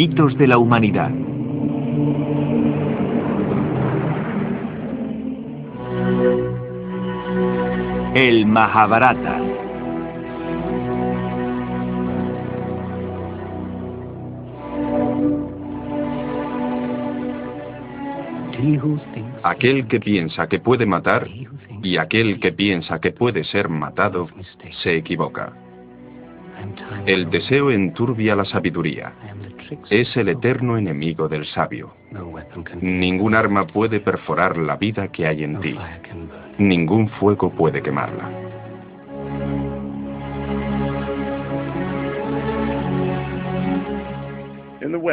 Mitos de la humanidad. El Mahabharata. Aquel que piensa que puede matar y aquel que piensa que puede ser matado se equivoca. El deseo enturbia la sabiduría. Es el eterno enemigo del sabio. Ningún arma puede perforar la vida que hay en ti. Ningún fuego puede quemarla.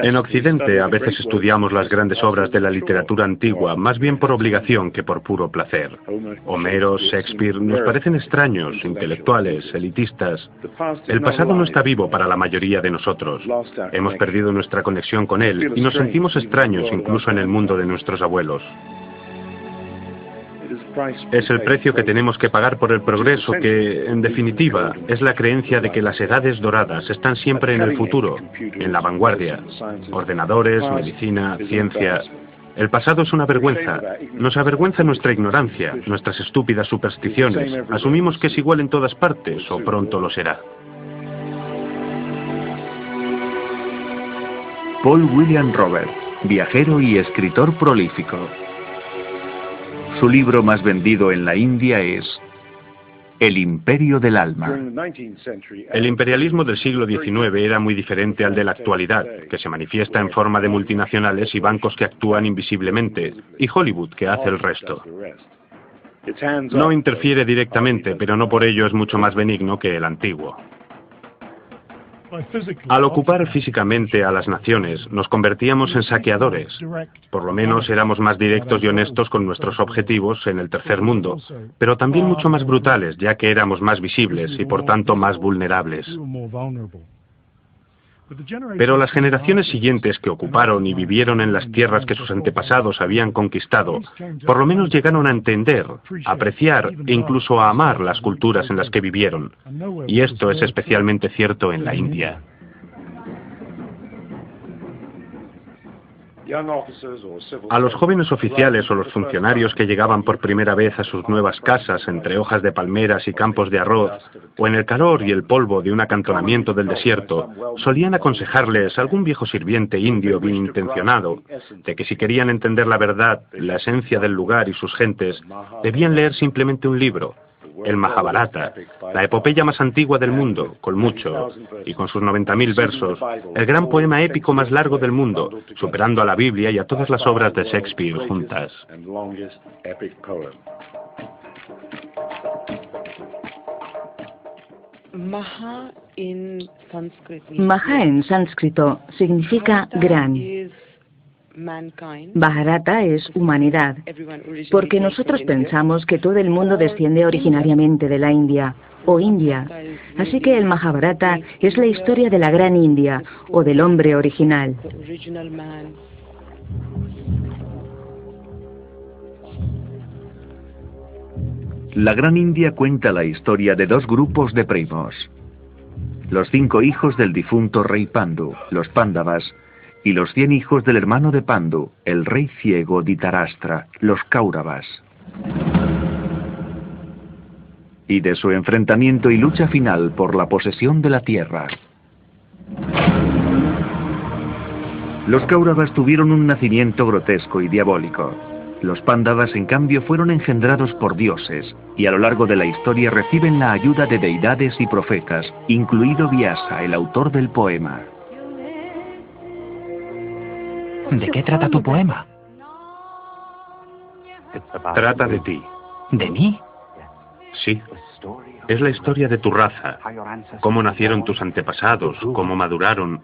En Occidente a veces estudiamos las grandes obras de la literatura antigua, más bien por obligación que por puro placer. Homero, Shakespeare, nos parecen extraños, intelectuales, elitistas. El pasado no está vivo para la mayoría de nosotros. Hemos perdido nuestra conexión con él y nos sentimos extraños incluso en el mundo de nuestros abuelos. Es el precio que tenemos que pagar por el progreso que, en definitiva, es la creencia de que las edades doradas están siempre en el futuro, en la vanguardia. Ordenadores, medicina, ciencia. El pasado es una vergüenza. Nos avergüenza nuestra ignorancia, nuestras estúpidas supersticiones. Asumimos que es igual en todas partes, o pronto lo será. Paul William Roberts, viajero y escritor prolífico. Su libro más vendido en la India es El Imperio del Alma. El imperialismo del siglo XIX era muy diferente al de la actualidad, que se manifiesta en forma de multinacionales y bancos que actúan invisiblemente, y Hollywood que hace el resto. No interfiere directamente, pero no por ello es mucho más benigno que el antiguo. Al ocupar físicamente a las naciones, nos convertíamos en saqueadores. Por lo menos éramos más directos y honestos con nuestros objetivos en el tercer mundo, pero también mucho más brutales, ya que éramos más visibles y por tanto más vulnerables. Pero las generaciones siguientes que ocuparon y vivieron en las tierras que sus antepasados habían conquistado, por lo menos llegaron a entender, a apreciar e incluso a amar las culturas en las que vivieron. Y esto es especialmente cierto en la India. A los jóvenes oficiales o los funcionarios que llegaban por primera vez a sus nuevas casas entre hojas de palmeras y campos de arroz, o en el calor y el polvo de un acantonamiento del desierto, solían aconsejarles algún viejo sirviente indio bien intencionado de que si querían entender la verdad, la esencia del lugar y sus gentes, debían leer simplemente un libro, el Mahabharata, la epopeya más antigua del mundo, con mucho, y con sus 90.000 versos, el gran poema épico más largo del mundo, superando a la Biblia y a todas las obras de Shakespeare juntas. Maha en sánscrito significa gran. Bharata es humanidad, porque nosotros pensamos que todo el mundo desciende originariamente de la India, o India. Así que el Mahabharata es la historia de la gran India, o del hombre original. La Gran India cuenta la historia de dos grupos de primos. Los 5 hijos del difunto rey Pandu, los Pándavas, y los 100 hijos del hermano de Pandu, el rey ciego Dhritarashtra, los Kauravas. Y de su enfrentamiento y lucha final por la posesión de la tierra. Los Kauravas tuvieron un nacimiento grotesco y diabólico. Los Pándavas, en cambio, fueron engendrados por dioses, y a lo largo de la historia reciben la ayuda de deidades y profetas, incluido Vyasa, el autor del poema. ¿De qué trata tu poema? Trata de ti. ¿De mí? Sí. Es la historia de tu raza, cómo nacieron tus antepasados, cómo maduraron,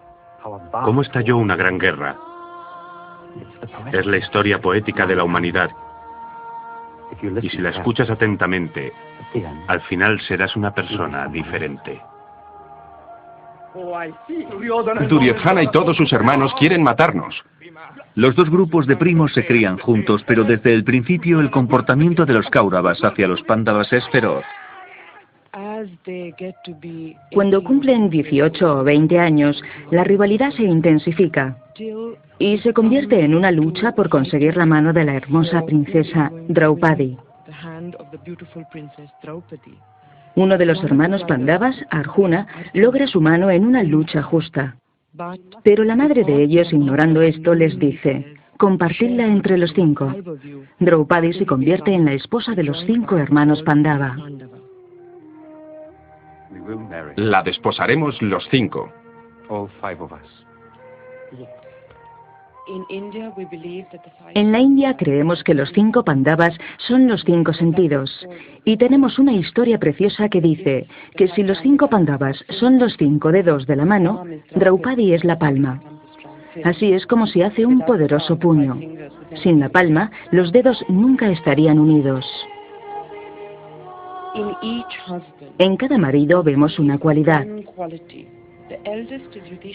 cómo estalló una gran guerra. Es la historia poética de la humanidad. Y si la escuchas atentamente, al final serás una persona diferente. Duryodhana y todos sus hermanos quieren matarnos. Los dos grupos de primos se crían juntos, pero desde el principio el comportamiento de los Kauravas hacia los Pándavas es feroz. Cuando cumplen 18 o 20 años, la rivalidad se intensifica y se convierte en una lucha por conseguir la mano de la hermosa princesa Draupadi. Uno de los hermanos Pandavas, Arjuna, logra su mano en una lucha justa. Pero la madre de ellos, ignorando esto, les dice: compartidla entre los 5. Draupadi se convierte en la esposa de los 5 hermanos Pandava. La desposaremos los 5. En la India creemos que los 5 Pandavas son los 5 sentidos, y tenemos una historia preciosa que dice que si los 5 Pandavas son los 5 dedos de la mano, Draupadi es la palma. Así es como se hace un poderoso puño. Sin la palma, los dedos nunca estarían unidos. En cada marido vemos una cualidad.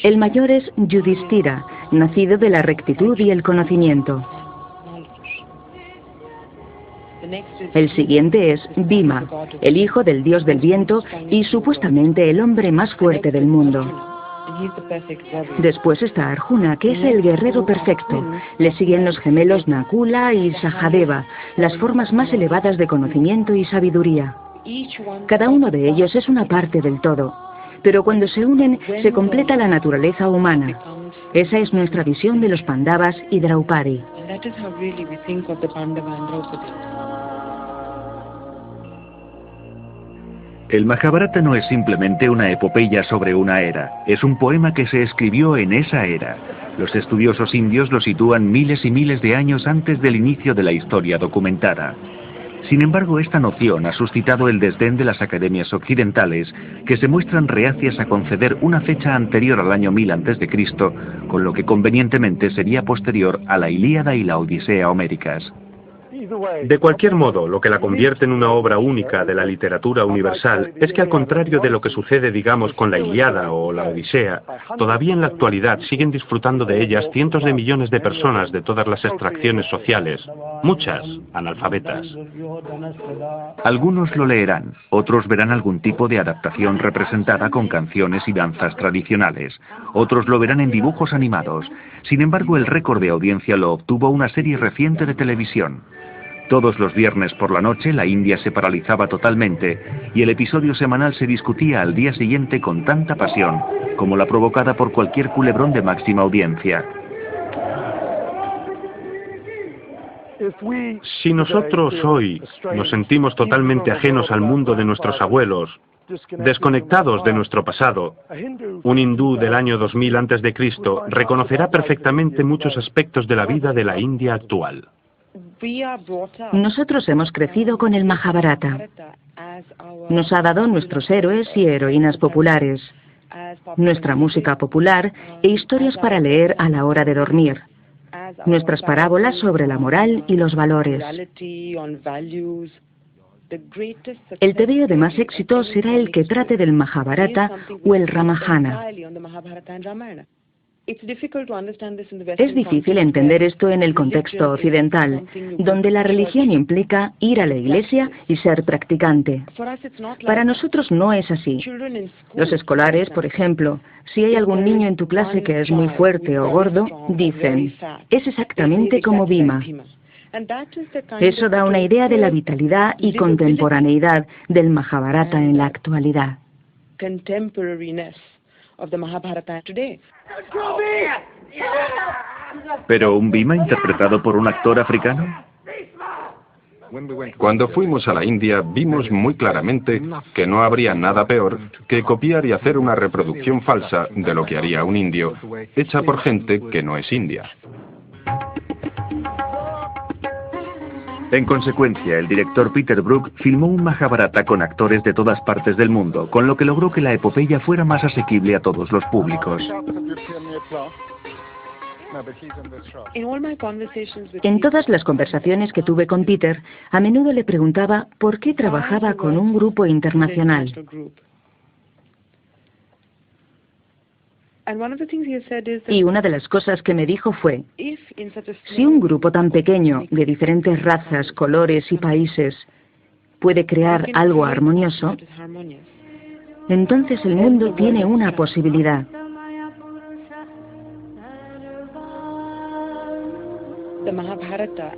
El mayor es Yudhishthira, nacido de la rectitud y el conocimiento. El siguiente es Bhima, el hijo del dios del viento y supuestamente el hombre más fuerte del mundo. Después está Arjuna, que es el guerrero perfecto. Le siguen los gemelos Nakula y Sahadeva, las formas más elevadas de conocimiento y sabiduría. Cada uno de ellos es una parte del todo, pero cuando se unen se completa la naturaleza humana. Esa es nuestra visión de los Pandavas y Draupadi. El Mahabharata no es simplemente una epopeya sobre una era, es un poema que se escribió en esa era. Los estudiosos indios lo sitúan miles y miles de años antes del inicio de la historia documentada. Sin embargo, esta noción ha suscitado el desdén de las academias occidentales, que se muestran reacias a conceder una fecha anterior al año 1000 a.C., con lo que convenientemente sería posterior a la Ilíada y la Odisea homéricas. De cualquier modo, lo que la convierte en una obra única de la literatura universal es que, al contrario de lo que sucede, digamos, con la Ilíada o la Odisea, todavía en la actualidad siguen disfrutando de ellas cientos de millones de personas de todas las extracciones sociales, muchas analfabetas. Algunos lo leerán, otros verán algún tipo de adaptación representada con canciones y danzas tradicionales, otros lo verán en dibujos animados. Sin embargo, el récord de audiencia lo obtuvo una serie reciente de televisión. Todos los viernes por la noche la India se paralizaba totalmente y el episodio semanal se discutía al día siguiente con tanta pasión como la provocada por cualquier culebrón de máxima audiencia. Si nosotros hoy nos sentimos totalmente ajenos al mundo de nuestros abuelos, desconectados de nuestro pasado, un hindú del año 2000 a.C. reconocerá perfectamente muchos aspectos de la vida de la India actual. Nosotros hemos crecido con el Mahabharata. Nos ha dado nuestros héroes y heroínas populares, nuestra música popular e historias para leer a la hora de dormir, nuestras parábolas sobre la moral y los valores. El tebeo de más éxito será el que trate del Mahabharata o el Ramayana. Es difícil entender esto en el contexto occidental, donde la religión implica ir a la iglesia y ser practicante. Para nosotros no es así. Los escolares, por ejemplo, si hay algún niño en tu clase que es muy fuerte o gordo, dicen, es exactamente como Bhima. Eso da una idea de la vitalidad y contemporaneidad del Mahabharata en la actualidad. ¿Pero un Bhima interpretado por un actor africano? Cuando fuimos a la India vimos muy claramente que no habría nada peor que copiar y hacer una reproducción falsa de lo que haría un indio, hecha por gente que no es india. En consecuencia, el director Peter Brook filmó un Mahabharata con actores de todas partes del mundo, con lo que logró que la epopeya fuera más asequible a todos los públicos. En todas las conversaciones que tuve con Peter, a menudo le preguntaba por qué trabajaba con un grupo internacional. Y una de las cosas que me dijo fue, si un grupo tan pequeño, de diferentes razas, colores y países, puede crear algo armonioso, entonces el mundo tiene una posibilidad.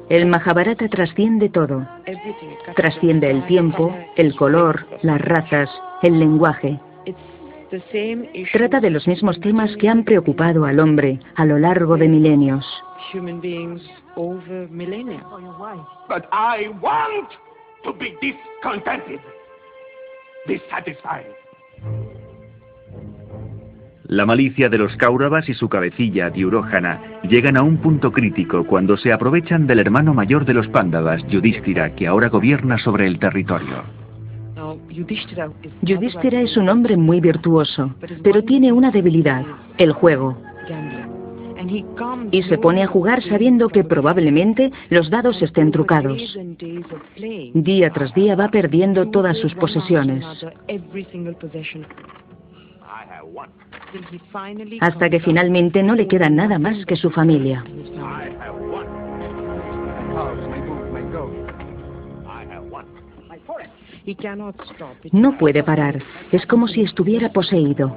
El Mahabharata trasciende todo. Trasciende el tiempo, el color, las razas, el lenguaje. Trata de los mismos temas que han preocupado al hombre a lo largo de milenios. But I want to be discontented, dissatisfied. La malicia de los Kauravas y su cabecilla, Duryodhana, llegan a un punto crítico cuando se aprovechan del hermano mayor de los Pándavas, Yudhishthira, que ahora gobierna sobre el territorio. Yudhishthira es un hombre muy virtuoso, pero tiene una debilidad, el juego. Y se pone a jugar sabiendo que probablemente los dados estén trucados. Día tras día va perdiendo todas sus posesiones. Hasta que finalmente no le queda nada más que su familia. No puede parar, es como si estuviera poseído.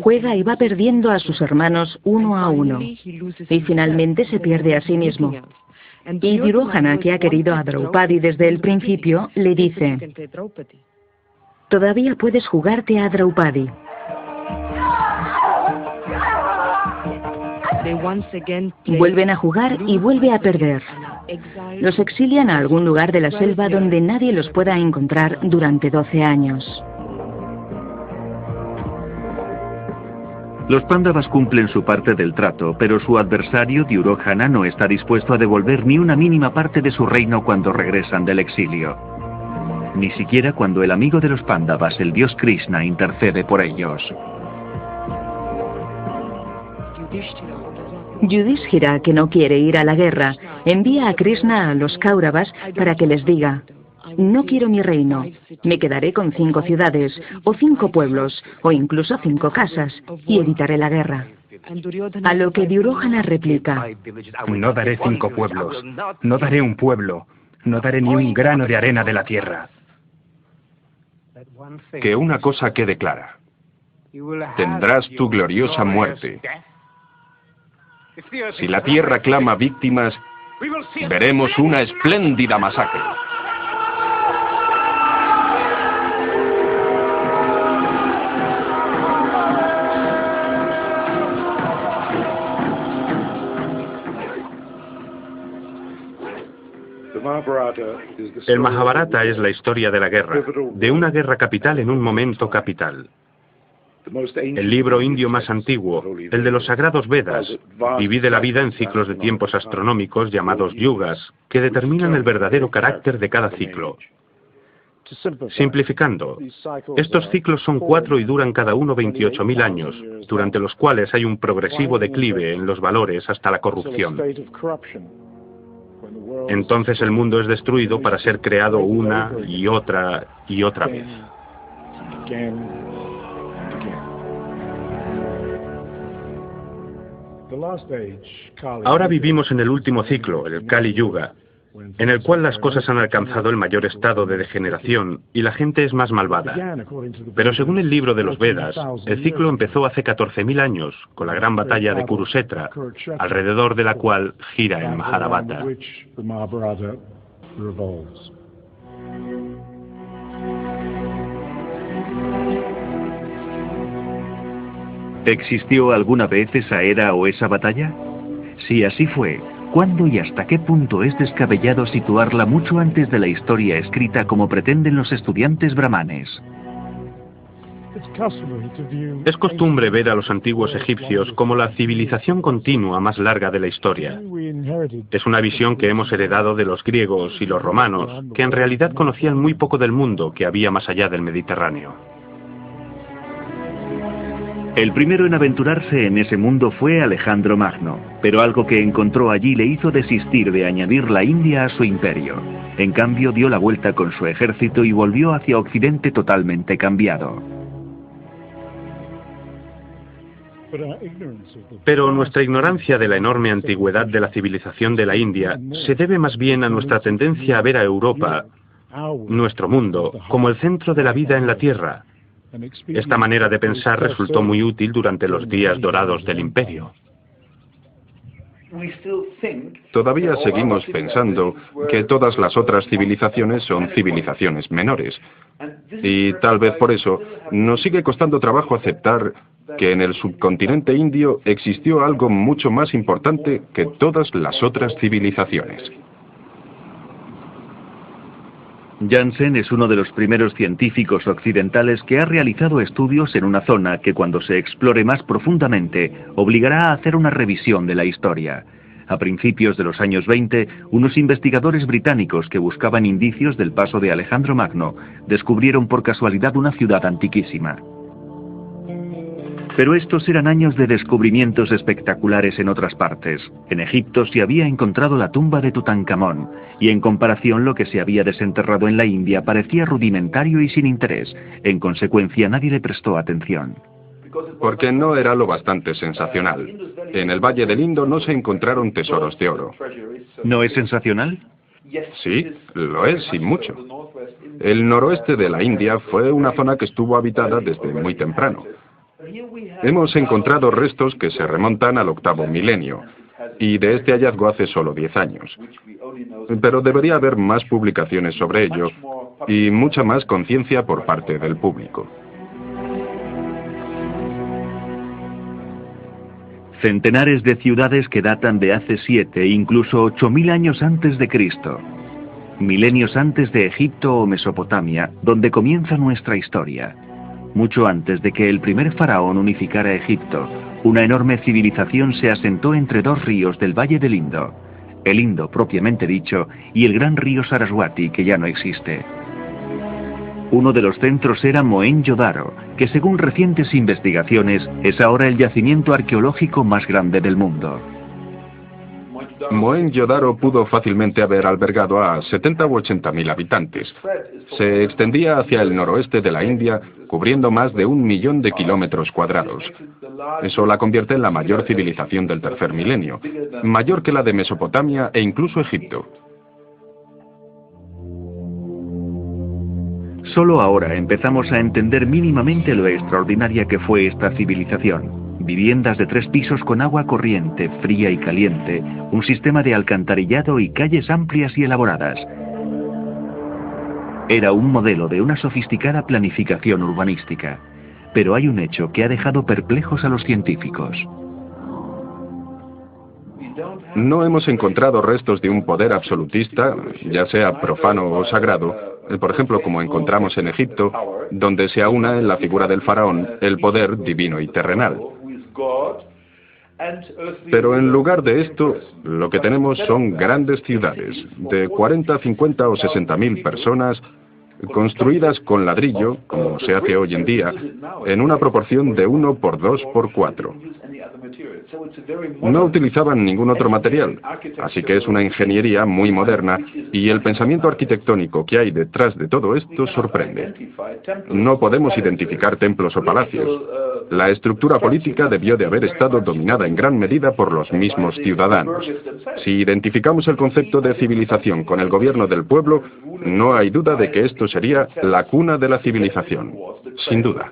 Juega y va perdiendo a sus hermanos uno a uno, y finalmente se pierde a sí mismo. Y Duryodhana, que ha querido a Draupadi desde el principio, le dice: todavía puedes jugarte a Draupadi. Vuelven a jugar y vuelve a perder. Los exilian a algún lugar de la selva donde nadie los pueda encontrar durante 12 años. Los Pándavas cumplen su parte del trato, pero su adversario, Duryodhana, no está dispuesto a devolver ni una mínima parte de su reino cuando regresan del exilio. Ni siquiera cuando el amigo de los Pándavas, el dios Krishna, intercede por ellos. Yudhishthira, que no quiere ir a la guerra, envía a Krishna a los Kauravas para que les diga: no quiero mi reino, me quedaré con 5 ciudades, o 5 pueblos, o incluso 5 casas, y evitaré la guerra. A lo que Duryodhana replica: no daré 5 pueblos, no daré un pueblo, no daré ni un grano de arena de la tierra. Que una cosa quede clara: tendrás tu gloriosa muerte. Si la tierra clama víctimas, veremos una espléndida masacre. El Mahabharata es la historia de la guerra, de una guerra capital en un momento capital. El libro indio más antiguo, el de los sagrados Vedas, divide la vida en ciclos de tiempos astronómicos llamados yugas, que determinan el verdadero carácter de cada ciclo. Simplificando, estos ciclos son 4 y duran cada uno 28.000 años, durante los cuales hay un progresivo declive en los valores hasta la corrupción. Entonces el mundo es destruido para ser creado una y otra vez. Ahora vivimos en el último ciclo, el Kali Yuga, en el cual las cosas han alcanzado el mayor estado de degeneración y la gente es más malvada. Pero según el libro de los Vedas, el ciclo empezó hace 14.000 años, con la gran batalla de Kurukshetra, alrededor de la cual gira el Mahabharata. ¿Existió alguna vez esa era o esa batalla? Si así fue, ¿cuándo y hasta qué punto es descabellado situarla mucho antes de la historia escrita como pretenden los estudiantes brahmanes? Es costumbre ver a los antiguos egipcios como la civilización continua más larga de la historia. Es una visión que hemos heredado de los griegos y los romanos, que en realidad conocían muy poco del mundo que había más allá del Mediterráneo. El primero en aventurarse en ese mundo fue Alejandro Magno, pero algo que encontró allí le hizo desistir de añadir la India a su imperio. En cambio, dio la vuelta con su ejército y volvió hacia Occidente totalmente cambiado. Pero nuestra ignorancia de la enorme antigüedad de la civilización de la India se debe más bien a nuestra tendencia a ver a Europa, nuestro mundo, como el centro de la vida en la Tierra. Esta manera de pensar resultó muy útil durante los días dorados del Imperio. Todavía seguimos pensando que todas las otras civilizaciones son civilizaciones menores. Y tal vez por eso nos sigue costando trabajo aceptar que en el subcontinente indio existió algo mucho más importante que todas las otras civilizaciones. Janssen es uno de los primeros científicos occidentales que ha realizado estudios en una zona que, cuando se explore más profundamente, obligará a hacer una revisión de la historia. A principios de los años 20, unos investigadores británicos que buscaban indicios del paso de Alejandro Magno descubrieron por casualidad una ciudad antiquísima. Pero estos eran años de descubrimientos espectaculares en otras partes. En Egipto se había encontrado la tumba de Tutankamón, y en comparación lo que se había desenterrado en la India parecía rudimentario y sin interés. En consecuencia, nadie le prestó atención. Porque no era lo bastante sensacional. En el Valle del Indo no se encontraron tesoros de oro. ¿No es sensacional? Sí, lo es y mucho. El noroeste de la India fue una zona que estuvo habitada desde muy temprano. Hemos encontrado restos que se remontan al 8º milenio, y de este hallazgo hace solo 10 años. Pero debería haber más publicaciones sobre ello y mucha más conciencia por parte del público. Centenares de ciudades que datan de hace 7, incluso 8000 años antes de Cristo. Milenios antes de Egipto o Mesopotamia, donde comienza nuestra historia. Mucho antes de que el primer faraón unificara Egipto, una enorme civilización se asentó entre dos ríos del Valle del Indo. El Indo, propiamente dicho, y el gran río Saraswati, que ya no existe. Uno de los centros era Mohenjo-Daro, que según recientes investigaciones es ahora el yacimiento arqueológico más grande del mundo. Mohenjo-Daro pudo fácilmente haber albergado a 70 u 80.000 habitantes. Se extendía hacia el noroeste de la India, cubriendo más de 1 millón de kilómetros cuadrados. Eso la convierte en la mayor civilización del tercer milenio, mayor que la de Mesopotamia e incluso Egipto. Solo ahora empezamos a entender mínimamente lo extraordinaria que fue esta civilización. Viviendas de 3 pisos con agua corriente, fría y caliente, un sistema de alcantarillado y calles amplias y elaboradas. Era un modelo de una sofisticada planificación urbanística. Pero hay un hecho que ha dejado perplejos a los científicos. No hemos encontrado restos de un poder absolutista, ya sea profano o sagrado, por ejemplo como encontramos en Egipto, donde se aúna en la figura del faraón el poder divino y terrenal. Pero en lugar de esto, lo que tenemos son grandes ciudades, de 40, 50 o 60.000 personas, construidas con ladrillo, como se hace hoy en día, en una proporción de 1 por 2 por 4. No utilizaban ningún otro material, así que es una ingeniería muy moderna y el pensamiento arquitectónico que hay detrás de todo esto sorprende. No podemos identificar templos o palacios. La estructura política debió de haber estado dominada en gran medida por los mismos ciudadanos. Si identificamos el concepto de civilización con el gobierno del pueblo, no hay duda de que esto sería la cuna de la civilización, sin duda.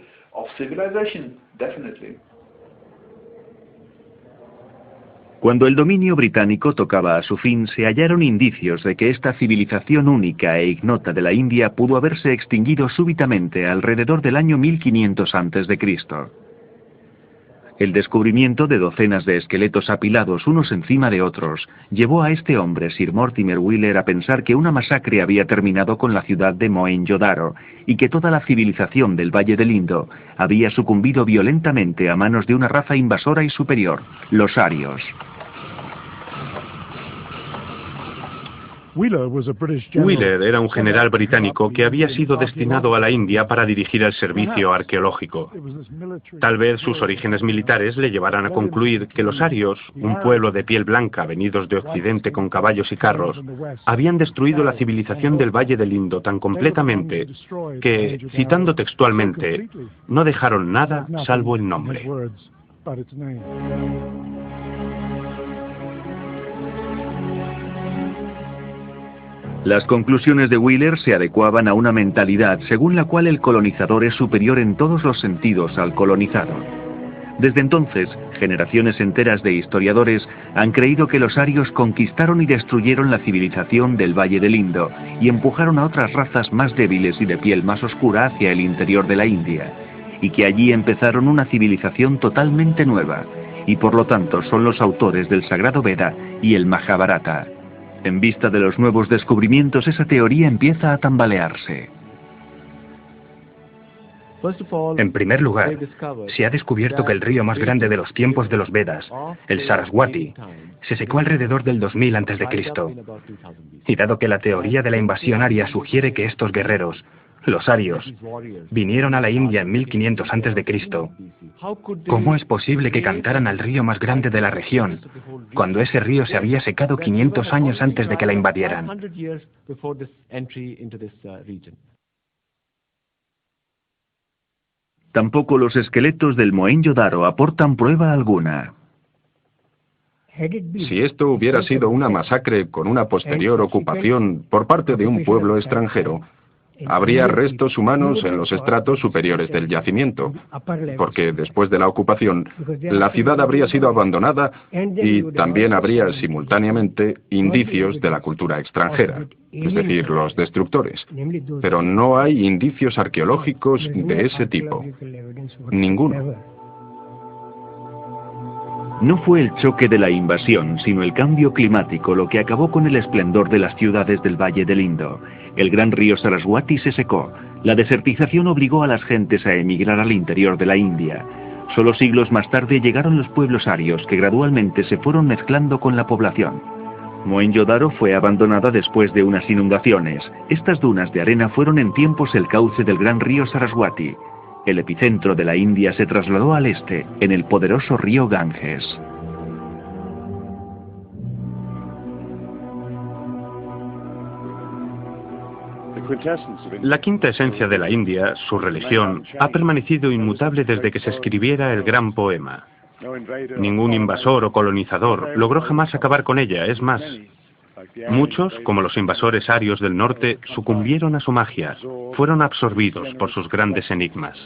Cuando el dominio británico tocaba a su fin, se hallaron indicios de que esta civilización única e ignota de la India pudo haberse extinguido súbitamente alrededor del año 1500 a.C. El descubrimiento de docenas de esqueletos apilados unos encima de otros llevó a este hombre, Sir Mortimer Wheeler, a pensar que una masacre había terminado con la ciudad de Mohenjo-Daro y que toda la civilización del Valle del Indo había sucumbido violentamente a manos de una raza invasora y superior, los arios. Wheeler era un general británico que había sido destinado a la India para dirigir el servicio arqueológico. Tal vez sus orígenes militares le llevaran a concluir que los arios, un pueblo de piel blanca venidos de Occidente con caballos y carros, habían destruido la civilización del Valle del Indo tan completamente que, citando textualmente, no dejaron nada salvo el nombre. Las conclusiones de Wheeler se adecuaban a una mentalidad según la cual el colonizador es superior en todos los sentidos al colonizado. Desde entonces, generaciones enteras de historiadores han creído que los arios conquistaron y destruyeron la civilización del Valle del Indo y empujaron a otras razas más débiles y de piel más oscura hacia el interior de la India, y que allí empezaron una civilización totalmente nueva, y por lo tanto son los autores del Sagrado Veda y el Mahabharata. En vista de los nuevos descubrimientos, esa teoría empieza a tambalearse. En primer lugar, se ha descubierto que el río más grande de los tiempos de los Vedas, el Saraswati, se secó alrededor del 2000 a.C. Y dado que la teoría de la invasión aria sugiere que estos guerreros, los arios, vinieron a la India en 1500 a.C., ¿cómo es posible que cantaran al río más grande de la región, cuando ese río se había secado 500 años antes de que la invadieran? Tampoco los esqueletos del Mohenjo-Daro aportan prueba alguna. Si esto hubiera sido una masacre con una posterior ocupación por parte de un pueblo extranjero, habría restos humanos en los estratos superiores del yacimiento, porque después de la ocupación, la ciudad habría sido abandonada y también habría simultáneamente indicios de la cultura extranjera, es decir, los destructores. Pero no hay indicios arqueológicos de ese tipo. Ninguno. No fue el choque de la invasión, sino el cambio climático lo que acabó con el esplendor de las ciudades del Valle del Indo. El gran río Saraswati se secó. La desertización obligó a las gentes a emigrar al interior de la India. Solo siglos más tarde llegaron los pueblos arios, que gradualmente se fueron mezclando con la población. Mohenjo-Daro fue abandonada después de unas inundaciones. Estas dunas de arena fueron en tiempos el cauce del gran río Saraswati. El epicentro de la India se trasladó al este, en el poderoso río Ganges. La quinta esencia de la India, su religión, ha permanecido inmutable desde que se escribiera el gran poema. Ningún invasor o colonizador logró jamás acabar con ella, es más, muchos, como los invasores arios del norte, sucumbieron a su magia, fueron absorbidos por sus grandes enigmas.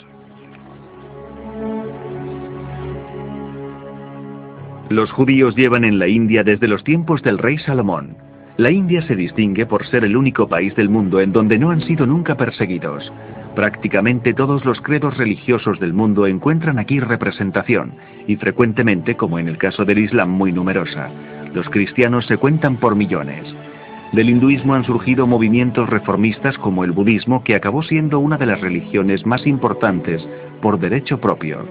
Los judíos llevan en la India desde los tiempos del rey Salomón. La India se distingue por ser el único país del mundo en donde no han sido nunca perseguidos. Prácticamente todos los credos religiosos del mundo encuentran aquí representación, y frecuentemente, como en el caso del Islam, muy numerosa. Los cristianos se cuentan por millones. Del hinduismo han surgido movimientos reformistas como el budismo, que acabó siendo una de las religiones más importantes por derecho propio.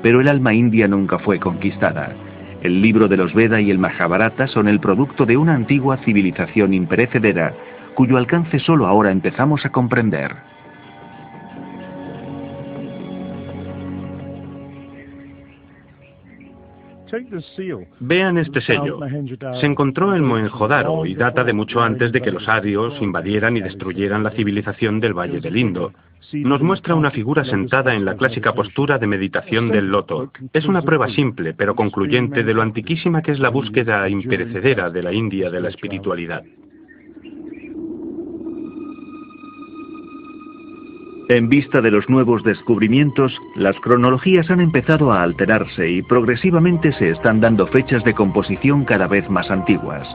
Pero el alma india nunca fue conquistada. El libro de los Veda y el Mahabharata son el producto de una antigua civilización imperecedera, cuyo alcance solo ahora empezamos a comprender. Vean este sello. Se encontró en Mohenjo-Daro y data de mucho antes de que los arios invadieran y destruyeran la civilización del Valle del Indo. Nos muestra una figura sentada en la clásica postura de meditación del loto. Es una prueba simple, pero concluyente de lo antiquísima que es la búsqueda imperecedera de la India de la espiritualidad. En vista de los nuevos descubrimientos, las cronologías han empezado a alterarse y progresivamente se están dando fechas de composición cada vez más antiguas.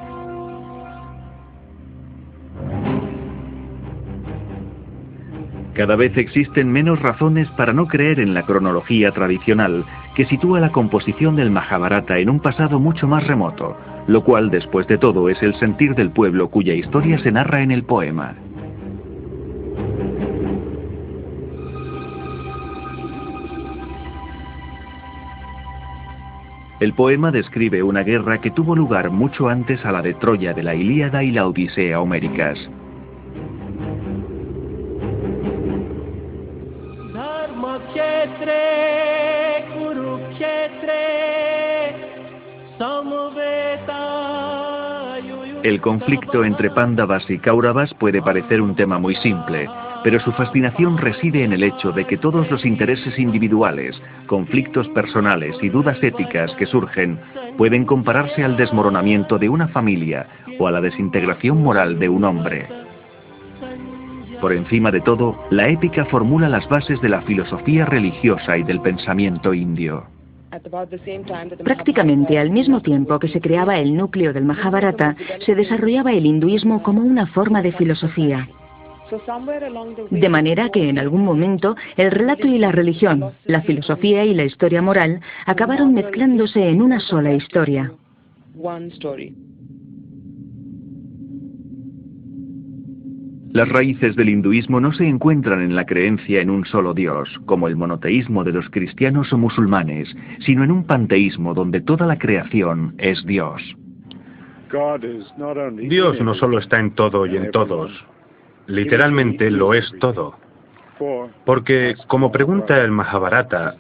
Cada vez existen menos razones para no creer en la cronología tradicional, que sitúa la composición del Mahabharata en un pasado mucho más remoto, lo cual, después de todo, es el sentir del pueblo cuya historia se narra en el poema. El poema describe una guerra que tuvo lugar mucho antes a la de Troya de la Ilíada y la Odisea homéricas. El conflicto entre Pándavas y Kauravas puede parecer un tema muy simple, pero su fascinación reside en el hecho de que todos los intereses individuales, conflictos personales y dudas éticas que surgen pueden compararse al desmoronamiento de una familia o a la desintegración moral de un hombre. Por encima de todo, la épica formula las bases de la filosofía religiosa y del pensamiento indio. Prácticamente al mismo tiempo que se creaba el núcleo del Mahabharata, se desarrollaba el hinduismo como una forma de filosofía. De manera que en algún momento el relato y la religión, la filosofía y la historia moral acabaron mezclándose en una sola historia. Las raíces del hinduismo no se encuentran en la creencia en un solo Dios, como el monoteísmo de los cristianos o musulmanes, sino en un panteísmo donde toda la creación es Dios. Dios no solo está en todo y en todos, literalmente lo es todo. Porque, como pregunta el Mahabharata,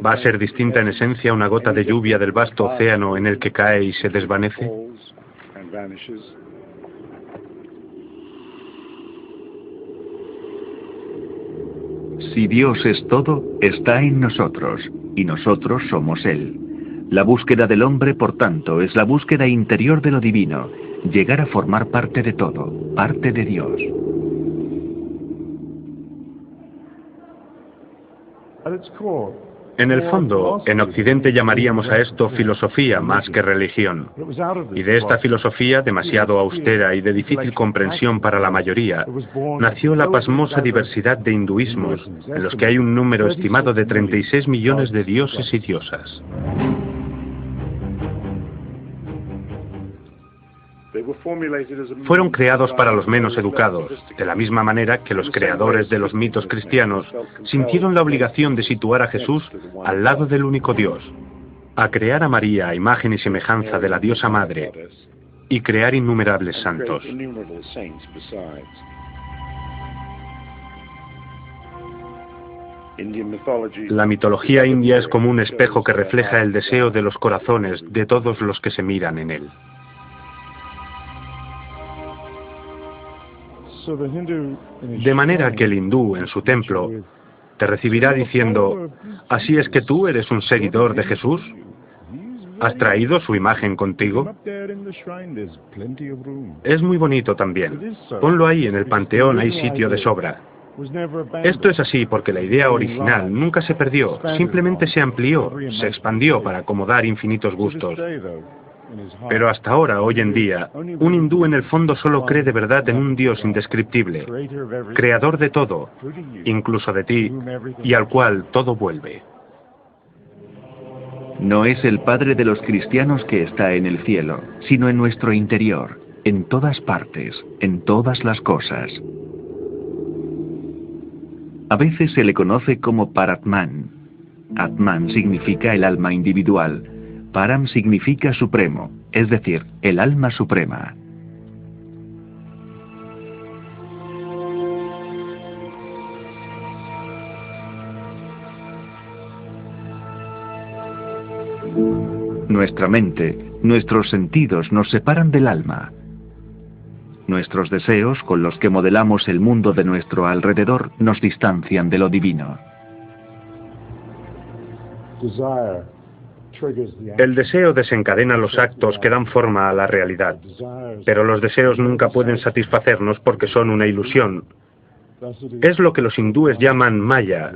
¿va a ser distinta en esencia una gota de lluvia del vasto océano en el que cae y se desvanece? Si Dios es todo, está en nosotros, y nosotros somos Él. La búsqueda del hombre, por tanto, es la búsqueda interior de lo divino, llegar a formar parte de todo, parte de Dios. En el fondo, en Occidente llamaríamos a esto filosofía más que religión. Y de esta filosofía, demasiado austera y de difícil comprensión para la mayoría, nació la pasmosa diversidad de hinduismos, en los que hay un número estimado de 36 millones de dioses y diosas. Fueron creados para los menos educados, de la misma manera que los creadores de los mitos cristianos sintieron la obligación de situar a Jesús al lado del único Dios, a crear a María a imagen y semejanza de la diosa madre y crear innumerables santos. La mitología india es como un espejo que refleja el deseo de los corazones de todos los que se miran en él. De manera que el hindú, en su templo, te recibirá diciendo: ¿así es que tú eres un seguidor de Jesús? ¿Has traído su imagen contigo? Es muy bonito también. Ponlo ahí, en el panteón hay sitio de sobra. Esto es así porque la idea original nunca se perdió, simplemente se amplió, se expandió para acomodar infinitos gustos. Pero hasta ahora, hoy en día, un hindú en el fondo solo cree de verdad en un Dios indescriptible, creador de todo, incluso de ti, y al cual todo vuelve. No es el Padre de los cristianos que está en el cielo, sino en nuestro interior, en todas partes, en todas las cosas. A veces se le conoce como Paratman. Atman significa el alma individual. Param significa supremo, es decir, el alma suprema. Nuestra mente, nuestros sentidos nos separan del alma. Nuestros deseos, con los que modelamos el mundo de nuestro alrededor, nos distancian de lo divino. El deseo desencadena los actos que dan forma a la realidad, pero los deseos nunca pueden satisfacernos porque son una ilusión. Es lo que los hindúes llaman Maya,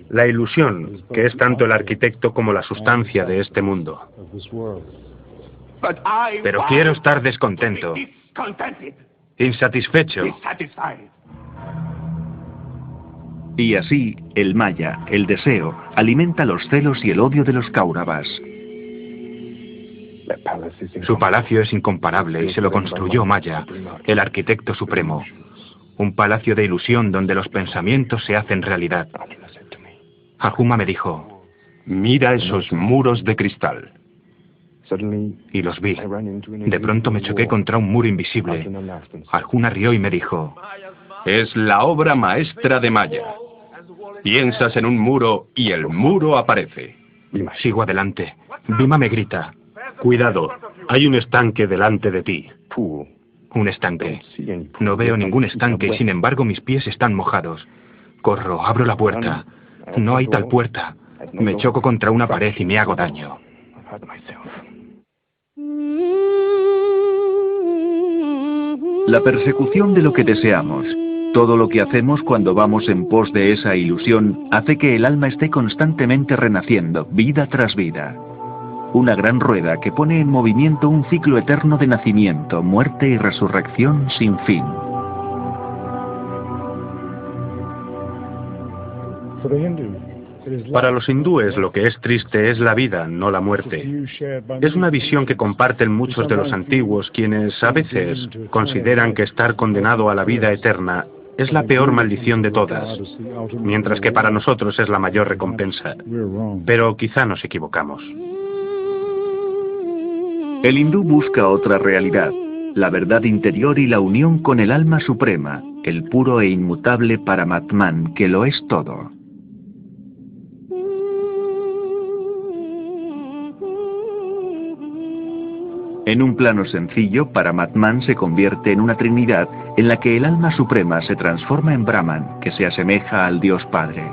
la ilusión, que es tanto el arquitecto como la sustancia de este mundo. Pero quiero estar descontento, insatisfecho. Y así, el Maya, el deseo, alimenta los celos y el odio de los Kauravas. Su palacio es incomparable y se lo construyó Maya, el arquitecto supremo. Un palacio de ilusión donde los pensamientos se hacen realidad. Arjuna me dijo: mira esos muros de cristal. Y los vi. De pronto me choqué contra un muro invisible. Arjuna rió y me dijo: es la obra maestra de Maya. Piensas en un muro y el muro aparece. Sigo adelante. Bhima me grita: cuidado, hay un estanque delante de ti. Un estanque. No veo ningún estanque y sin embargo mis pies están mojados. Corro, abro la puerta. No hay tal puerta. Me choco contra una pared y me hago daño. La persecución de lo que deseamos, todo lo que hacemos cuando vamos en pos de esa ilusión, hace que el alma esté constantemente renaciendo, vida tras vida. Una gran rueda que pone en movimiento un ciclo eterno de nacimiento, muerte y resurrección sin fin. Para los hindúes lo que es triste es la vida, no la muerte. Es una visión que comparten muchos de los antiguos, quienes a veces consideran que estar condenado a la vida eterna es la peor maldición de todas, mientras que para nosotros es la mayor recompensa. Pero quizá nos equivocamos. El hindú busca otra realidad, la verdad interior y la unión con el alma suprema, el puro e inmutable Paramatman, que lo es todo. En un plano sencillo, Paramatman se convierte en una trinidad en la que el alma suprema se transforma en Brahman, que se asemeja al Dios Padre.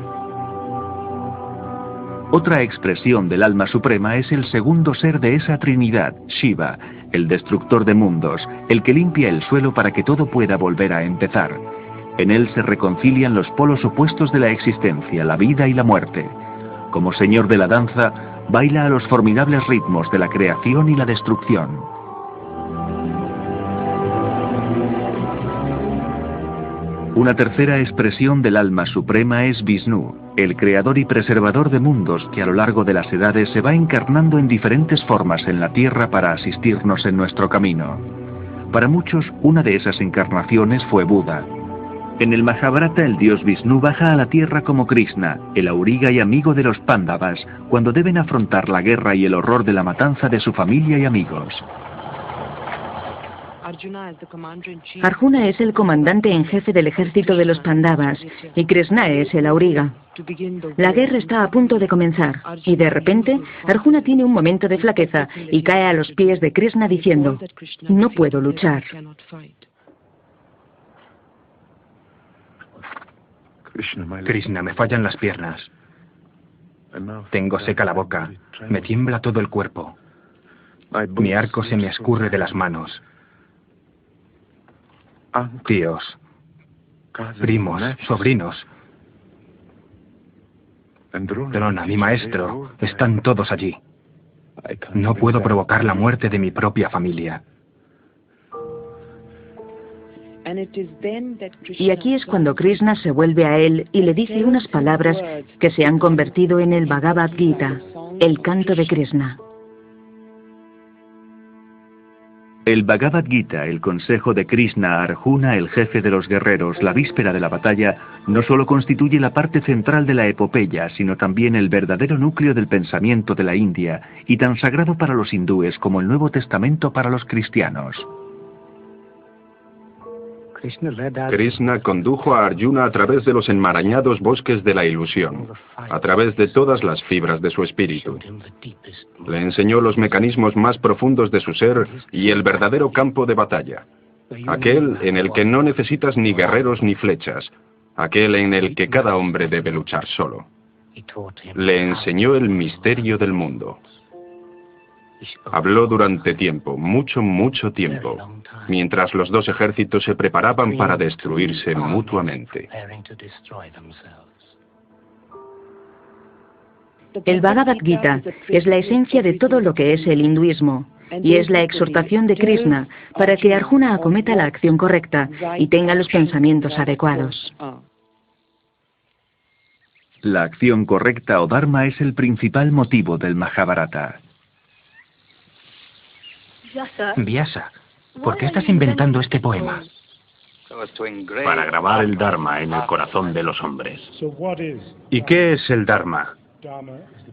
Otra expresión del alma suprema es el segundo ser de esa trinidad, Shiva, el destructor de mundos, el que limpia el suelo para que todo pueda volver a empezar. En él se reconcilian los polos opuestos de la existencia, la vida y la muerte. Como señor de la danza, baila a los formidables ritmos de la creación y la destrucción. Una tercera expresión del alma suprema es Vishnu, el creador y preservador de mundos que a lo largo de las edades se va encarnando en diferentes formas en la tierra para asistirnos en nuestro camino. Para muchos, una de esas encarnaciones fue Buda. En el Mahabharata, el dios Vishnu baja a la tierra como Krishna, el auriga y amigo de los Pándavas, cuando deben afrontar la guerra y el horror de la matanza de su familia y amigos. Arjuna es el comandante en jefe del ejército de los Pandavas y Krishna es el auriga. La guerra está a punto de comenzar y de repente Arjuna tiene un momento de flaqueza y cae a los pies de Krishna diciendo: "No puedo luchar". Krishna, me fallan las piernas. Tengo seca la boca. Me tiembla todo el cuerpo. Mi arco se me escurre de las manos. Tíos, primos, sobrinos. Drona, mi maestro, están todos allí. No puedo provocar la muerte de mi propia familia. Y aquí es cuando Krishna se vuelve a él y le dice unas palabras que se han convertido en el Bhagavad Gita, el canto de Krishna. El Bhagavad Gita, el consejo de Krishna a Arjuna, el jefe de los guerreros, la víspera de la batalla, no solo constituye la parte central de la epopeya, sino también el verdadero núcleo del pensamiento de la India, y tan sagrado para los hindúes como el Nuevo Testamento para los cristianos. Krishna condujo a Arjuna a través de los enmarañados bosques de la ilusión, a través de todas las fibras de su espíritu. Le enseñó los mecanismos más profundos de su ser y el verdadero campo de batalla, aquel en el que no necesitas ni guerreros ni flechas, aquel en el que cada hombre debe luchar solo. Le enseñó el misterio del mundo. Habló durante tiempo, mucho tiempo, mientras los dos ejércitos se preparaban para destruirse mutuamente. El Bhagavad Gita es la esencia de todo lo que es el hinduismo y es la exhortación de Krishna para que Arjuna acometa la acción correcta y tenga los pensamientos adecuados. La acción correcta o dharma es el principal motivo del Mahabharata. Vyasa, ¿por qué estás inventando este poema? Para grabar el Dharma en el corazón de los hombres. ¿Y qué es el Dharma?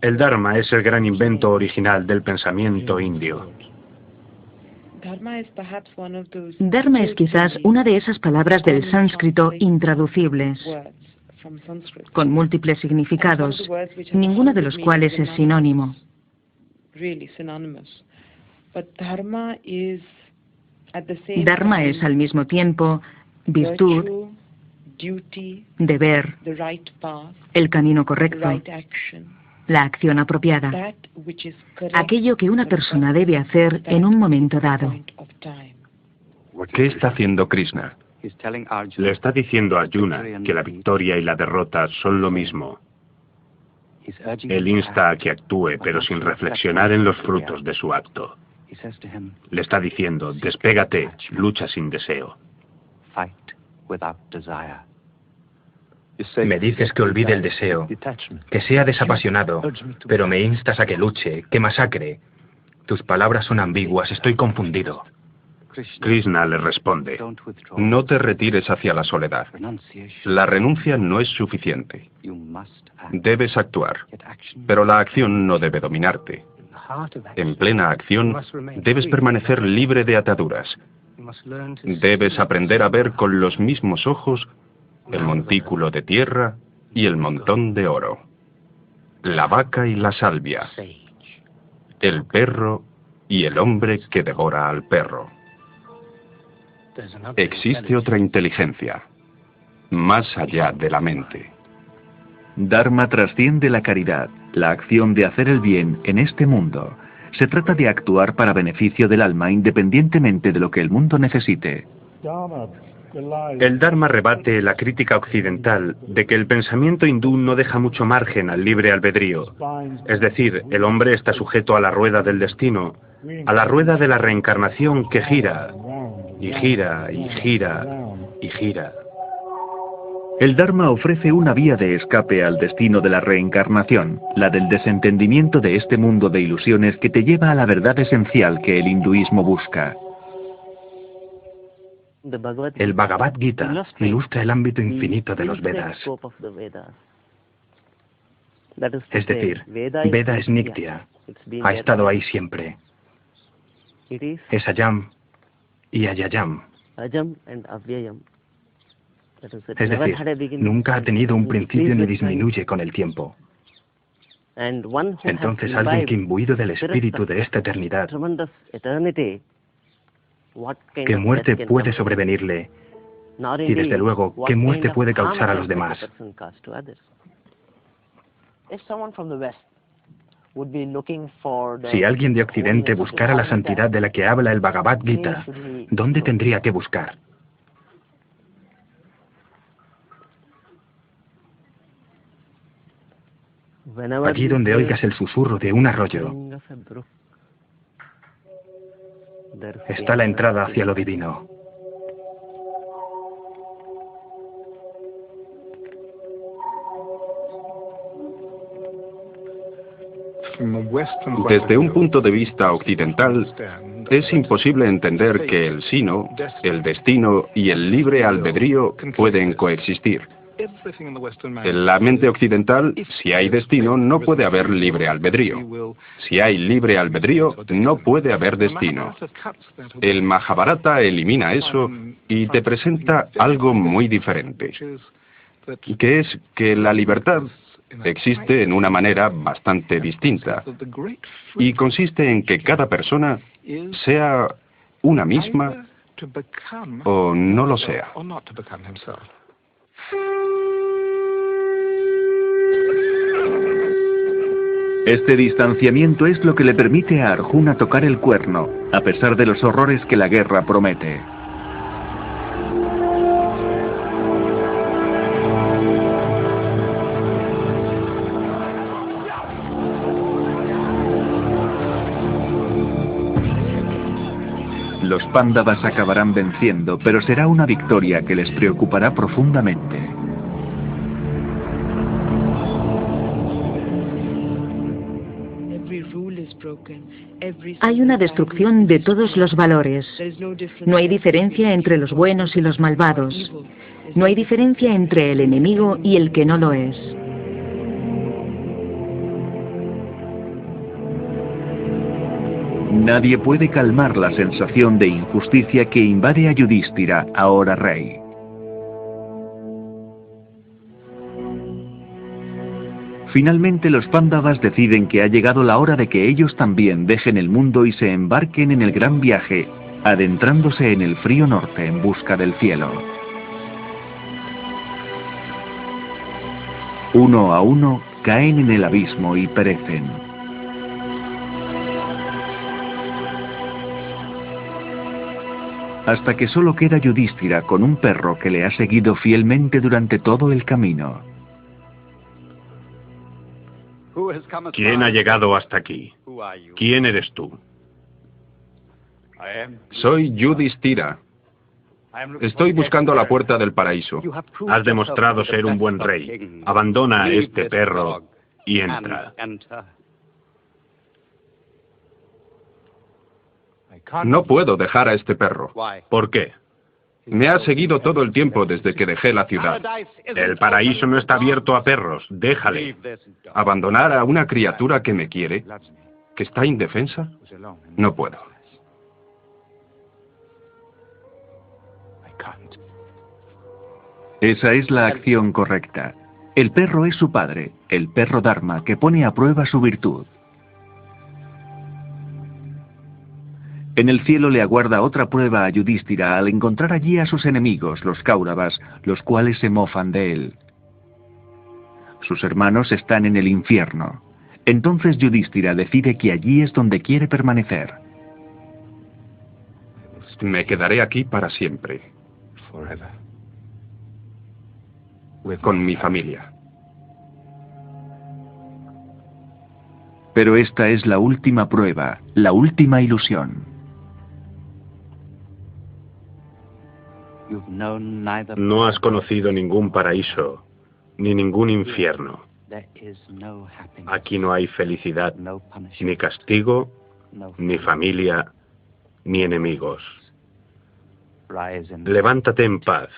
El Dharma es el gran invento original del pensamiento indio. Dharma es quizás una de esas palabras del sánscrito intraducibles, con múltiples significados, ninguno de los cuales es sinónimo. Dharma es al mismo tiempo virtud, deber, el camino correcto, la acción apropiada, aquello que una persona debe hacer en un momento dado. ¿Qué está haciendo Krishna? Le está diciendo a Arjuna que la victoria y la derrota son lo mismo. Él insta a que actúe, pero sin reflexionar en los frutos de su acto. Le está diciendo, despégate, lucha sin deseo. Me dices que olvide el deseo, que sea desapasionado, pero me instas a que luche, que masacre. Tus palabras son ambiguas, estoy confundido. Krishna le responde, No te retires hacia la soledad. La renuncia no es suficiente. Debes actuar, pero la acción no debe dominarte. En plena acción, debes permanecer libre de ataduras. Debes aprender a ver con los mismos ojos el montículo de tierra y el montón de oro, la vaca y la salvia, el perro y el hombre que devora al perro. Existe otra inteligencia, más allá de la mente. Dharma trasciende la caridad, la acción de hacer el bien en este mundo. Se trata de actuar para beneficio del alma independientemente de lo que el mundo necesite. el Dharma rebate la crítica occidental de que el pensamiento hindú no deja mucho margen al libre albedrío. Es decir, el hombre está sujeto a la rueda del destino, a la rueda de la reencarnación que gira, y gira, y gira, y gira. El Dharma ofrece una vía de escape al destino de la reencarnación, la del desentendimiento de este mundo de ilusiones que te lleva a la verdad esencial que el hinduismo busca. El Bhagavad Gita ilustra el ámbito infinito de los Vedas. Es decir, Veda es Nitya, ha estado ahí siempre. Es Ayam y Ayayam. Es decir, nunca ha tenido un principio ni disminuye con el tiempo. Entonces alguien que imbuido del espíritu de esta eternidad, ¿qué muerte puede sobrevenirle? Y desde luego, ¿qué muerte puede causar a los demás? Si alguien de Occidente buscara la santidad de la que habla el Bhagavad Gita, ¿dónde tendría que buscar? Allí donde oigas el susurro de un arroyo, está la entrada hacia lo divino. Desde un punto de vista occidental, es imposible entender que el sino, el destino y el libre albedrío pueden coexistir. En la mente occidental, si hay destino, no puede haber libre albedrío. Si hay libre albedrío, no puede haber destino. El Mahabharata elimina eso y te presenta algo muy diferente, que es que la libertad existe en una manera bastante distinta y consiste en que cada persona sea una misma o no lo sea. Este distanciamiento es lo que le permite a Arjuna tocar el cuerno, a pesar de los horrores que la guerra promete. Los Pándavas acabarán venciendo, pero será una victoria que les preocupará profundamente. Hay una destrucción de todos los valores. No hay diferencia entre los buenos y los malvados. No hay diferencia entre el enemigo y el que no lo es. Nadie puede calmar la sensación de injusticia que invade a Yudhishthira, ahora rey. Finalmente los Pándavas deciden que ha llegado la hora de que ellos también dejen el mundo y se embarquen en el gran viaje adentrándose en el frío norte en busca del cielo. Uno a uno caen en el abismo y perecen. Hasta que solo queda Yudhishthira con un perro que le ha seguido fielmente durante todo el camino. ¿Quién ha llegado hasta aquí? ¿Quién eres tú? Soy Yudhishthira. Estoy buscando la puerta del paraíso. Has demostrado ser un buen rey. Abandona a este perro y entra. No puedo dejar a este perro. ¿Por qué? Me ha seguido todo el tiempo desde que dejé la ciudad. El paraíso no está abierto a perros. Déjale. ¿Abandonar a una criatura que me quiere, que está indefensa? No puedo. Esa es la acción correcta. El perro es su padre, el perro Dharma, que pone a prueba su virtud. En el cielo le aguarda otra prueba a Yudhishthira al encontrar allí a sus enemigos, los Kauravas, los cuales se mofan de él. Sus hermanos están en el infierno. Entonces Yudhishthira decide que allí es donde quiere permanecer. Me quedaré aquí para siempre. Con mi familia. Pero esta es la última prueba, la última ilusión. No has conocido ningún paraíso, ni ningún infierno. Aquí no hay felicidad, ni castigo, ni familia, ni enemigos. Levántate en paz.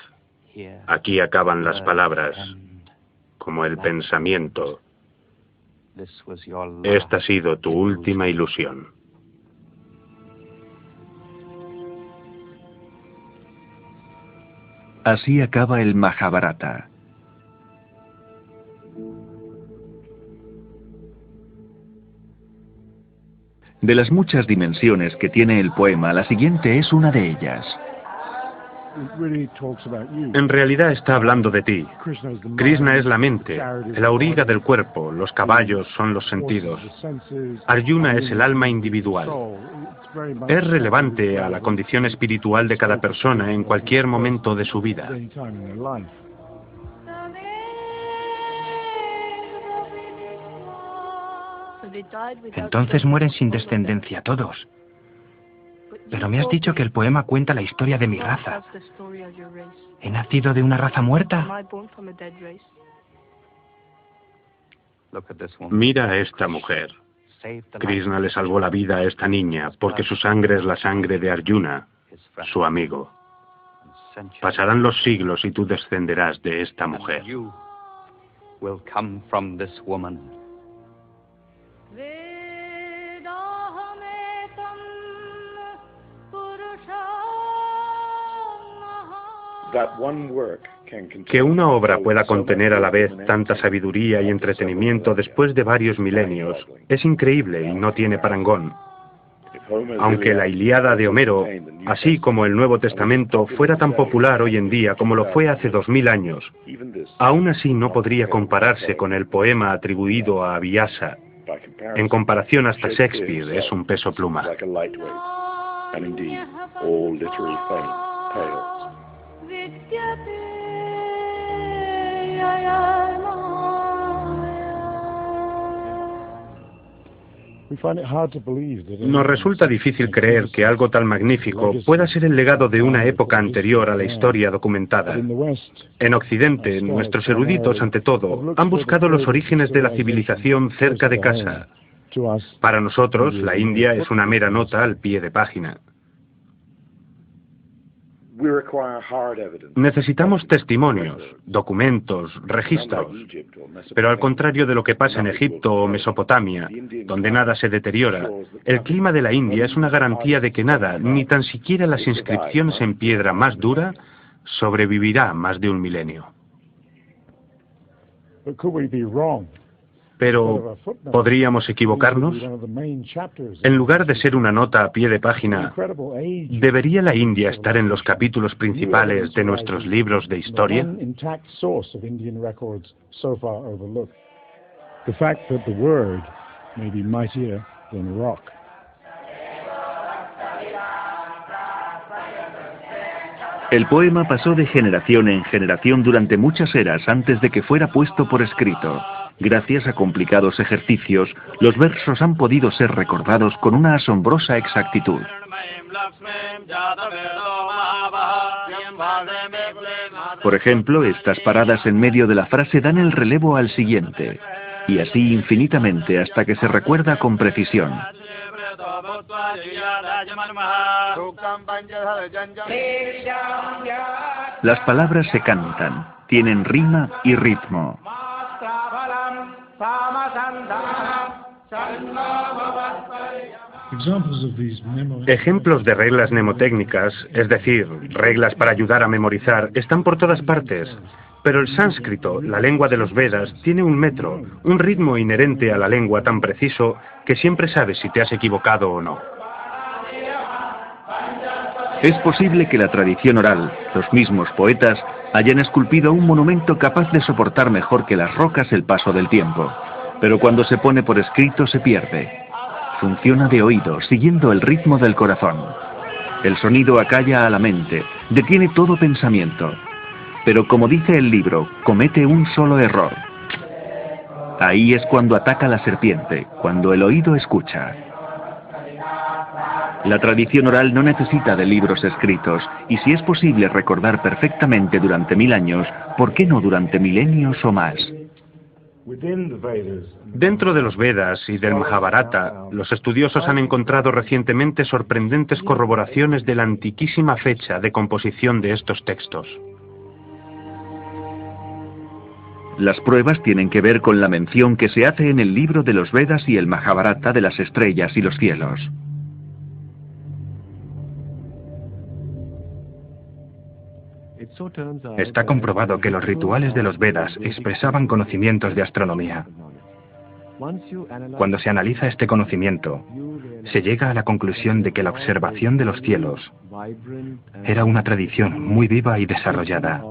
Aquí acaban las palabras, como el pensamiento. Esta ha sido tu última ilusión. Así acaba el Mahabharata. De las muchas dimensiones que tiene el poema, la siguiente es una de ellas. En realidad está hablando de ti. Krishna es la mente, el auriga del cuerpo, los caballos son los sentidos. Arjuna es el alma individual. Es relevante a la condición espiritual de cada persona en cualquier momento de su vida. Entonces mueren sin descendencia todos. Pero me has dicho que el poema cuenta la historia de mi raza. ¿He nacido de una raza muerta? Mira a esta mujer. Krishna le salvó la vida a esta niña porque su sangre es la sangre de Arjuna, su amigo. Pasarán los siglos y tú descenderás de esta mujer. Que una obra pueda contener a la vez tanta sabiduría y entretenimiento después de varios milenios es increíble y no tiene parangón. Aunque la Ilíada de Homero, así como el Nuevo Testamento, fuera tan popular hoy en día como lo fue hace 2000 años, aún así no podría compararse con el poema atribuido a Vyasa. En comparación, hasta Shakespeare es un peso pluma. Nos resulta difícil creer que algo tan magnífico pueda ser el legado de una época anterior a la historia documentada. En Occidente, nuestros eruditos, ante todo, han buscado los orígenes de la civilización cerca de casa. Para nosotros, la India es una mera nota al pie de página. Necesitamos testimonios, documentos, registros. Pero al contrario de lo que pasa en Egipto o Mesopotamia, donde nada se deteriora, el clima de la India es una garantía de que nada, ni tan siquiera las inscripciones en piedra más dura, sobrevivirá más de un milenio. Pero, ¿podríamos equivocarnos? En lugar de ser una nota a pie de página, ¿debería la India estar en los capítulos principales de nuestros libros de historia? El poema pasó de generación en generación durante muchas eras antes de que fuera puesto por escrito. Gracias a complicados ejercicios, los versos han podido ser recordados con una asombrosa exactitud. Por ejemplo, estas paradas en medio de la frase dan el relevo al siguiente, y así infinitamente hasta que se recuerda con precisión. Las palabras se cantan, tienen rima y ritmo. Ejemplos de reglas mnemotécnicas, es decir, reglas para ayudar a memorizar, están por todas partes. Pero el sánscrito, la lengua de los Vedas, tiene un metro, un ritmo inherente a la lengua tan preciso que siempre sabes si te has equivocado o no. Es posible que la tradición oral, los mismos poetas, hayan esculpido un monumento capaz de soportar mejor que las rocas el paso del tiempo. Pero cuando se pone por escrito se pierde. Funciona de oído, siguiendo el ritmo del corazón. El sonido acalla a la mente, detiene todo pensamiento. Pero como dice el libro, comete un solo error. Ahí es cuando ataca la serpiente, cuando el oído escucha. La tradición oral no necesita de libros escritos, y si es posible recordar perfectamente durante 1000 años, ¿por qué no durante milenios o más? Dentro de los Vedas y del Mahabharata, los estudiosos han encontrado recientemente sorprendentes corroboraciones de la antiquísima fecha de composición de estos textos. Las pruebas tienen que ver con la mención que se hace en el libro de los Vedas y el Mahabharata de las estrellas y los cielos. Está comprobado que los rituales de los Vedas expresaban conocimientos de astronomía. Cuando se analiza este conocimiento, se llega a la conclusión de que la observación de los cielos era una tradición muy viva y desarrollada.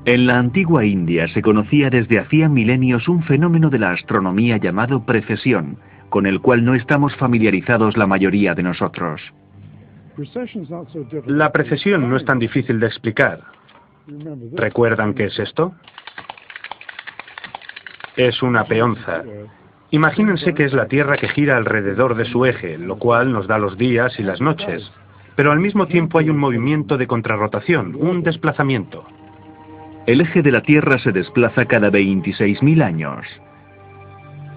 En la antigua India se conocía desde hacía milenios un fenómeno de la astronomía llamado precesión, con el cual no estamos familiarizados la mayoría de nosotros. La precesión no es tan difícil de explicar. ¿Recuerdan qué es esto? Es una peonza. Imagínense que es la Tierra que gira alrededor de su eje, lo cual nos da los días y las noches. Pero al mismo tiempo hay un movimiento de contrarrotación, un desplazamiento. El eje de la Tierra se desplaza cada 26.000 años.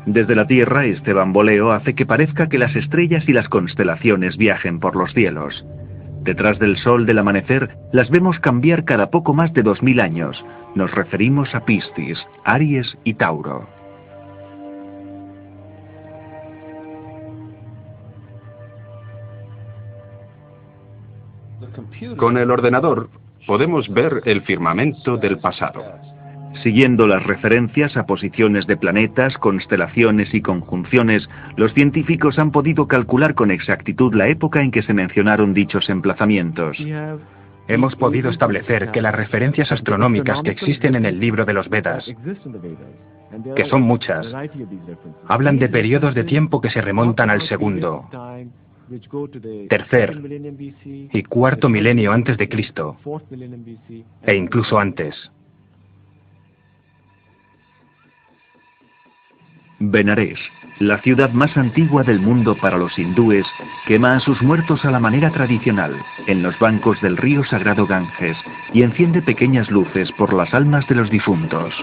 Desde la Tierra, este bamboleo hace que parezca que las estrellas y las constelaciones viajen por los cielos. Detrás del sol del amanecer, las vemos cambiar cada poco más de 2000 años. Nos referimos a Piscis, Aries y Tauro. Con el ordenador podemos ver el firmamento del pasado. Siguiendo las referencias a posiciones de planetas, constelaciones y conjunciones, los científicos han podido calcular con exactitud la época en que se mencionaron dichos emplazamientos. Hemos podido establecer que las referencias astronómicas que existen en el libro de los Vedas, que son muchas, hablan de periodos de tiempo que se remontan al segundo, tercer y cuarto milenio antes de Cristo, e incluso antes. Benares, la ciudad más antigua del mundo para los hindúes, quema a sus muertos a la manera tradicional, en los bancos del río sagrado Ganges, y enciende pequeñas luces por las almas de los difuntos.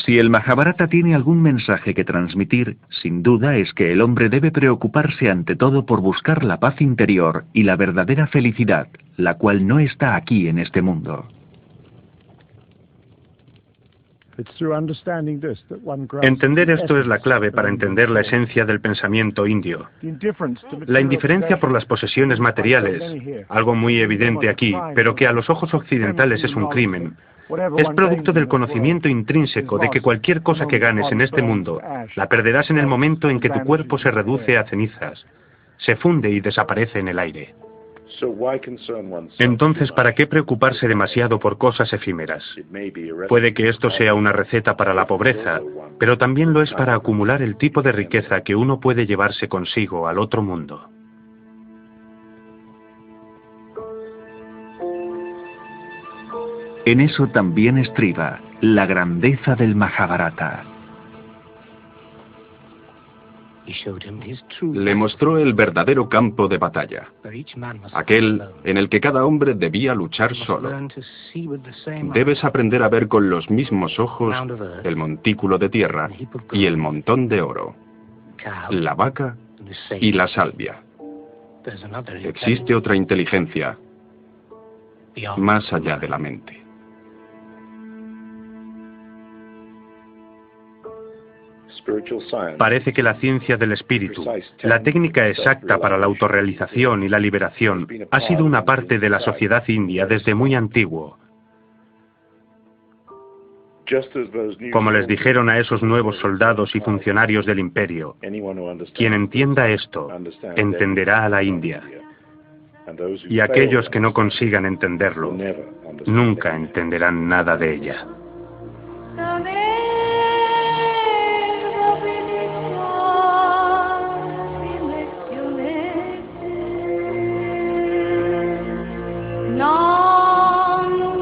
Si el Mahabharata tiene algún mensaje que transmitir, sin duda es que el hombre debe preocuparse ante todo por buscar la paz interior y la verdadera felicidad, la cual no está aquí en este mundo. Entender esto es la clave para entender la esencia del pensamiento indio. La indiferencia por las posesiones materiales, algo muy evidente aquí, pero que a los ojos occidentales es un crimen, es producto del conocimiento intrínseco de que cualquier cosa que ganes en este mundo la perderás en el momento en que tu cuerpo se reduce a cenizas, se funde y desaparece en el aire. Entonces, ¿para qué preocuparse demasiado por cosas efímeras? Puede que esto sea una receta para la pobreza, pero también lo es para acumular el tipo de riqueza que uno puede llevarse consigo al otro mundo. En eso también estriba la grandeza del Mahabharata. Le mostró el verdadero campo de batalla, aquel en el que cada hombre debía luchar solo. Debes aprender a ver con los mismos ojos el montículo de tierra y el montón de oro, la vaca y la salvia. Existe otra inteligencia más allá de la mente. Parece que la ciencia del espíritu, la técnica exacta para la autorrealización y la liberación, ha sido una parte de la sociedad india desde muy antiguo. Como les dijeron a esos nuevos soldados y funcionarios del imperio, quien entienda esto, entenderá a la India. Y aquellos que no consigan entenderlo, nunca entenderán nada de ella. Nam